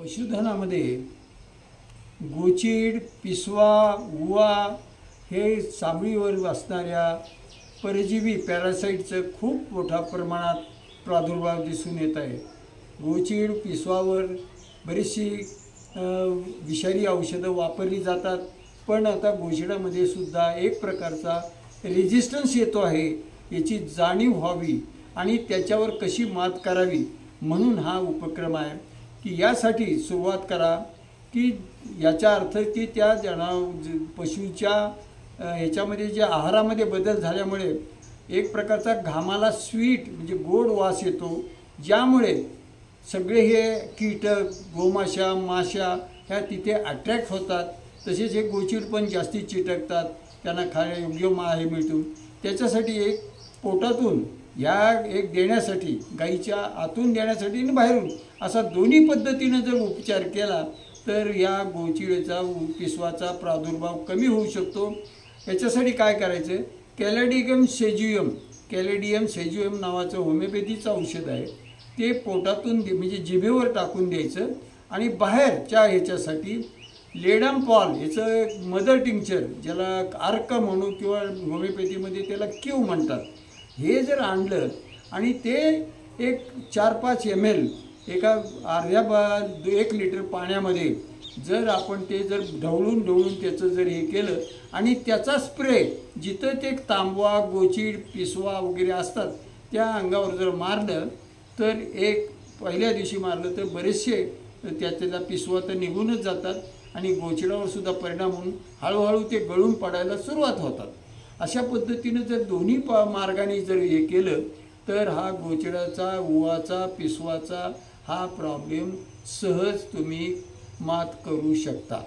पशुधनामध्ये गोचीड, पिसवा, उवा हे चामडीवर असणाऱ्या परजीवी पॅरासाइटचं खूप मोठ्या प्रमाणात प्रादुर्भाव दिसून येत आहे। गोचीड, पिसवावर बरीचशी विषारी औषधं वापरली जातात, पण आता गोचिडामध्ये सुद्धा एक प्रकारचा रेजिस्टन्स येतो आहे। याची जाणीव व्हावी आणि त्याच्यावर कशी मात करावी म्हणून हा उपक्रम आहे की यासाठी सुरुवात करा की याचा अर्थ की त्या पशुच्या ह्याच्यामध्ये जे आहारामध्ये बदल झाल्यामुळे एक प्रकारचा घामाला स्वीट म्हणजे गोड वास येतो, ज्यामुळे सगळे हे कीटक, गोमाशा, माशा ह्या तिथे अट्रॅक्ट होतात। तसेच हे गोचीड पण जास्ती चिटकतात, त्यांना खायला योग्य हे मिळतो। त्याच्यासाठी एक पोटातून एक देण्यासाठी, गाईच्या आतून देण्यासाठी आणि बाहेरून असा दोन्ही पद्धतीने जर उपचार केला तर या गोचिडेचा, पिसवाचा प्रादुर्भाव कमी होऊ शकतो। याच्यासाठी काय करायचं, कॅलेडियम सेज्युयम नावाचं होमिओपॅथीचं औषध आहे, ते पोटातून म्हणजे जिभेवर टाकून द्यायचं आणि बाहेरच्या ह्याच्यासाठी लेडमपॉल याचं मदर टिंक्चर, ज्याला अर्क म्हणू किंवा होमिओपॅथीमध्ये त्याला क्यू म्हणतात, हे जर आणलं आणि ते एक 4-5 ml एका अर्ध्या 1 लिटर पाण्यामध्ये जर आपण ते जर ढवळून त्याचं जर हे केलं आणि त्याचा स्प्रे जिथं ते तांबवा, गोचीड, पिसवा वगैरे असतात त्या अंगावर जर मारलं तर एक पहिल्या दिवशी मारलं तर बरेचसे त्याचा पिसवा तर निघूनच जातात आणि गोचिडावर सुद्धा परिणाम होऊन हळूहळू ते गळून पडायला सुरुवात होतात। अशा पद्धतीने जर दोन्ही मार्गाने जर हे केलं तर हा गोचिडाचा, उवाचा, पिसवाचा हा प्रॉब्लेम सहज तुम्ही मात करू शकता।